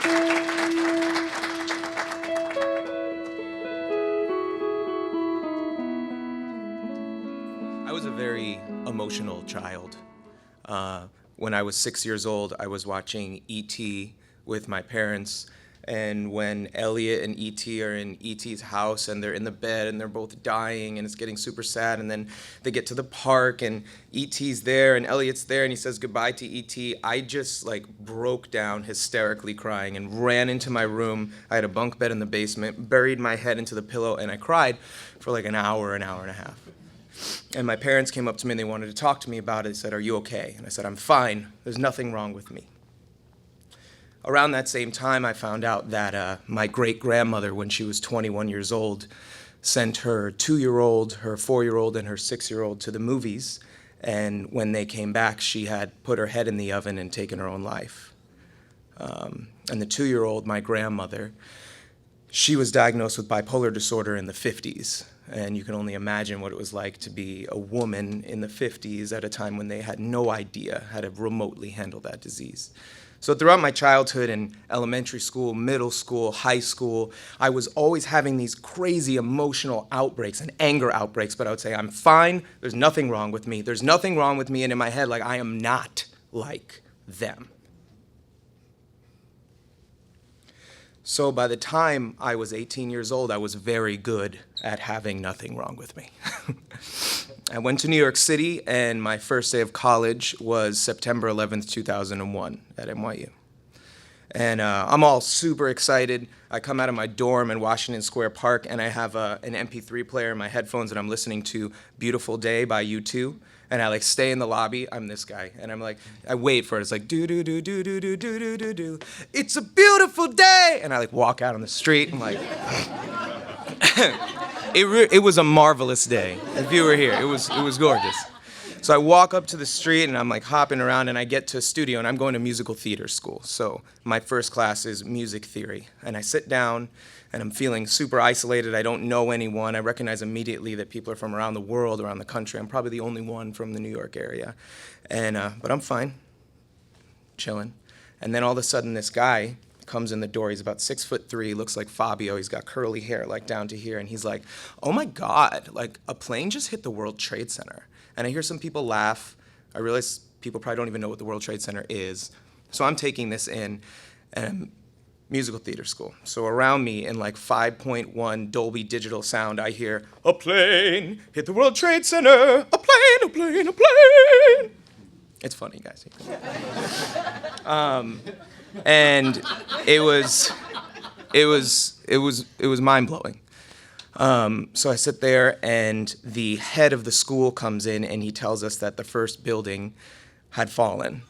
I was a very emotional child. When I was 6 years old, I was watching E.T. with my parents, and when Elliot and E.T. are in E.T.'s house and they're in the bed and they're both dying and it's getting super sad, and then they get to the park and E.T.'s there and Elliot's there and he says goodbye to E.T., I just like broke down hysterically crying and ran into my room. I had a bunk bed in the basement, buried my head into the pillow, and I cried for like an hour and a half. And my parents came up to me and they wanted to talk to me about it. They said, "Are you okay?" And I said, "I'm fine. There's nothing wrong with me." Around that same time, I found out that my great-grandmother, when she was 21 years old, sent her 2-year-old, her 4-year-old, and her 6-year-old to the movies. And when they came back, she had put her head in the oven and taken her own life. And the 2-year-old, my grandmother, she was diagnosed with bipolar disorder in the 50s. And you can only imagine what it was like to be a woman in the 50s at a time when they had no idea how to remotely handle that disease. So throughout my childhood in elementary school, middle school, high school, I was always having these crazy emotional outbreaks and anger outbreaks, but I would say, "I'm fine, there's nothing wrong with me, there's nothing wrong with me," and in my head, like, I am not like them. So by the time I was 18 years old, I was very good at having nothing wrong with me. I went to New York City, and my first day of college was September 11th, 2001 at NYU. And I'm all super excited. I come out of my dorm in Washington Square Park, and I have an MP3 player in my headphones, and I'm listening to Beautiful Day by U2. And I like stay in the lobby. I'm this guy, and I'm like, I wait for it. It's like do do do do do do do do do do. It's a beautiful day, and I like walk out on the street. I'm like, it was a marvelous day. If you were here, it was gorgeous. So I walk up to the street, and I'm like hopping around, and I get to a studio, and I'm going to musical theater school. So my first class is music theory, and I sit down, and I'm feeling super isolated. I don't know anyone. I recognize immediately that people are from around the world, around the country. I'm probably the only one from the New York area, and but I'm fine, chilling. And then all of a sudden, this guy comes in the door. He's about 6'3", looks like Fabio. He's got curly hair, like down to here, and he's like, "Oh my God, like a plane just hit the World Trade Center." And I hear some people laugh. I realize people probably don't even know what the World Trade Center is. So I'm taking this in, and musical theater school. So around me in like 5.1 Dolby Digital sound, I hear, "A plane hit the World Trade Center, a plane, a plane, a plane." It's funny, guys. And it was mind-blowing. So I sit there, and the head of the school comes in, and he tells us that the first building had fallen,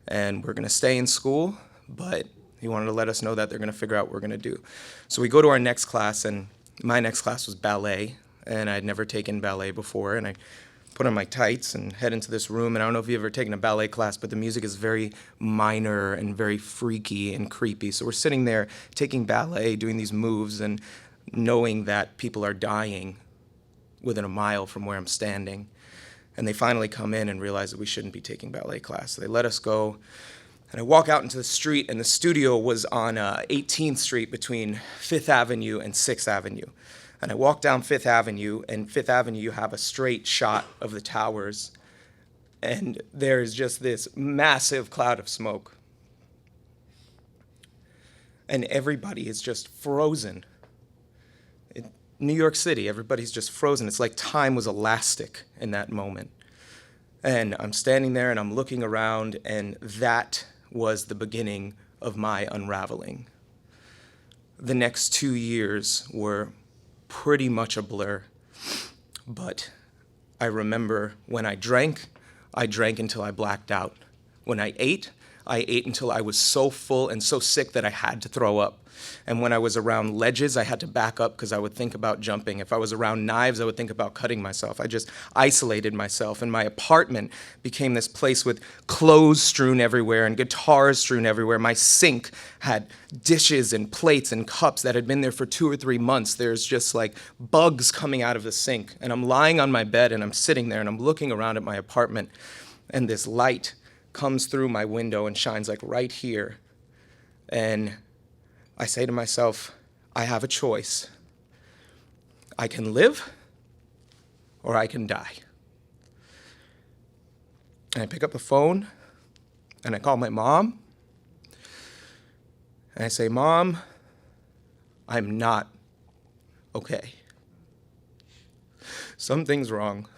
and we're gonna stay in school, but he wanted to let us know that they're gonna figure out what we're gonna do. So we go to our next class, and my next class was ballet, and I'd never taken ballet before, and I put on my tights and head into this room, and I don't know if you've ever taken a ballet class, but the music is very minor and very freaky and creepy. So we're sitting there taking ballet, doing these moves, and knowing that people are dying within a mile from where I'm standing. And they finally come in and realize that we shouldn't be taking ballet class. So they let us go. And I walk out into the street, and the studio was on 18th Street between 5th Avenue and 6th Avenue. And I walk down 5th Avenue, and 5th Avenue, you have a straight shot of the towers. And there's just this massive cloud of smoke. And everybody is just frozen. New York City, everybody's just frozen. It's like time was elastic in that moment. And I'm standing there and I'm looking around, and that was the beginning of my unraveling. The next 2 years were pretty much a blur, but I remember when I drank until I blacked out. When I ate until I was so full and so sick that I had to throw up. And when I was around ledges, I had to back up because I would think about jumping. If I was around knives, I would think about cutting myself. I just isolated myself. And my apartment became this place with clothes strewn everywhere and guitars strewn everywhere. My sink had dishes and plates and cups that had been there for 2 or 3 months. There's just like bugs coming out of the sink. And I'm lying on my bed, and I'm sitting there, and I'm looking around at my apartment, and this light comes through my window and shines like right here. And I say to myself, I have a choice. I can live or I can die. And I pick up the phone and I call my mom and I say, Mom, I'm not okay. Something's wrong.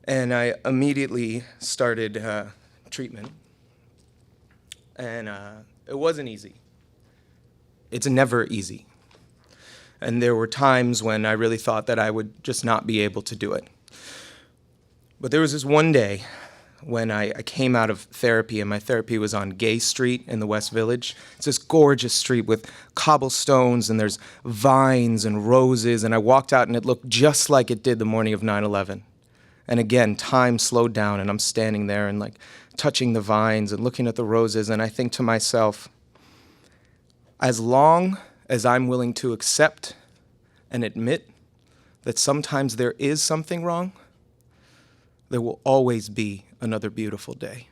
And I immediately started treatment. And it wasn't easy. It's never easy. And there were times when I really thought that I would just not be able to do it. But there was this one day when I came out of therapy, and my therapy was on Gay Street in the West Village. It's this gorgeous street with cobblestones, and there's vines and roses, and I walked out and it looked just like it did the morning of 9/11. And again, time slowed down, and I'm standing there and like touching the vines and looking at the roses, and I think to myself, as long as I'm willing to accept and admit that sometimes there is something wrong, there will always be another beautiful day.